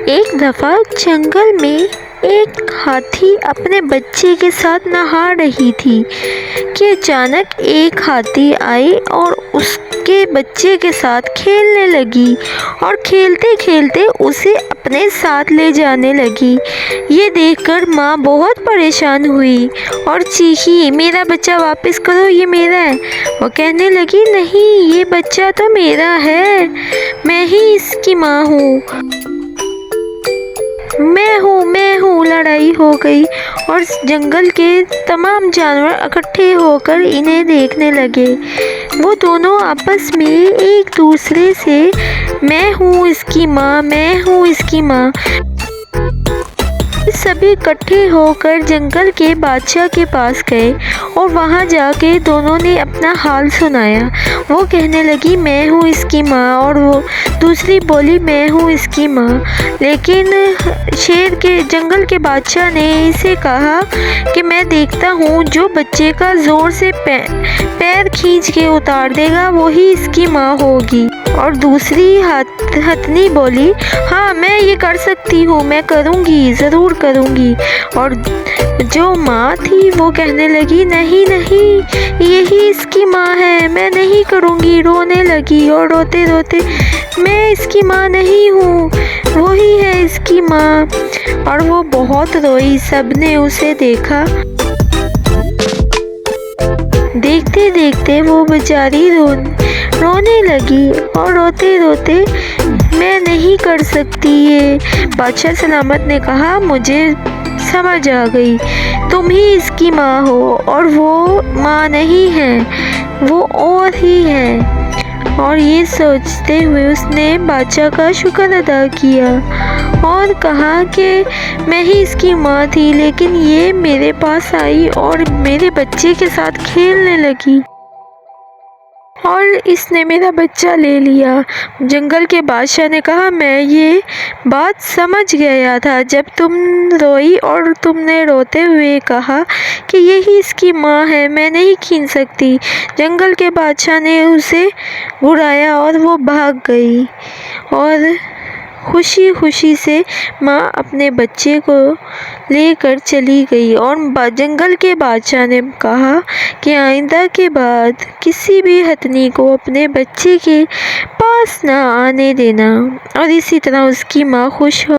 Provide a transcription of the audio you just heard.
ایک دفعہ جنگل میں ایک ہاتھی اپنے بچے کے ساتھ نہا رہی تھی کہ اچانک ایک ہاتھی آئی اور اس کے بچے کے ساتھ کھیلنے لگی اور کھیلتے کھیلتے اسے اپنے ساتھ لے جانے لگی۔ یہ دیکھ کر ماں بہت پریشان ہوئی اور چیخی، میرا بچہ واپس کرو، یہ میرا ہے۔ وہ کہنے لگی، نہیں، یہ بچہ تو میرا ہے، میں ہی اس کی ماں ہوں۔ میں ہوں۔ لڑائی ہو گئی اور جنگل کے تمام جانور اکٹھے ہو کر انہیں دیکھنے لگے۔ وہ دونوں آپس میں ایک دوسرے سے، میں ہوں اس کی ماں، میں ہوں اس کی ماں۔ سبھی اکٹھے ہو کر جنگل کے بادشاہ کے پاس گئے اور وہاں جا کے دونوں نے اپنا حال سنایا۔ وہ کہنے لگی، میں ہوں اس کی ماں، اور وہ دوسری بولی، میں ہوں اس کی ماں۔ لیکن جنگل کے بادشاہ نے اسے کہا کہ میں دیکھتا ہوں جو بچے کا زور سے پیر کھینچ کے اتار دے گا وہی اس کی ماں ہوگی۔ اور دوسری ہتھنی بولی، ہاں، میں یہ کر سکتی ہوں، میں کروں گی، ضرور کروں گی۔ اور جو ماں تھی وہ کہنے لگی، نہیں نہیں، یہی اس کی ماں ہے، میں نہیں کروں گی۔ رونے لگی اور روتے روتے، میں اس کی ماں نہیں ہوں، وہی ہے اس کی ماں۔ اور وہ بہت روئی۔ سب نے اسے دیکھا۔ دیکھتے دیکھتے وہ بیچاری رونے لگی اور روتے روتے، میں نہیں کر سکتی یہ۔ بادشاہ سلامت نے کہا، مجھے سمجھ آ گئی، تم ہی اس کی ماں ہو، اور وہ ماں نہیں ہے، وہ اور ہی ہے۔ اور یہ سوچتے ہوئے اس نے بادشاہ کا شکر ادا کیا اور کہا کہ میں ہی اس کی ماں تھی، لیکن یہ میرے پاس آئی اور میرے بچے کے ساتھ کھیلنے لگی اور اس نے میرا بچہ لے لیا۔ جنگل کے بادشاہ نے کہا، میں یہ بات سمجھ گیا تھا جب تم روئی اور تم نے روتے ہوئے کہا کہ یہی اس کی ماں ہے، میں نہیں کھین سکتی۔ جنگل کے بادشاہ نے اسے گھرایا اور وہ بھاگ گئی اور خوشی خوشی سے ماں اپنے بچے کو لے کر چلی گئی۔ اور جنگل کے بادشاہ نے کہا کہ آئندہ کے بعد کسی بھی ہتھنی کو اپنے بچے کے پاس نہ آنے دینا، اور اسی طرح اس کی ماں خوش ہو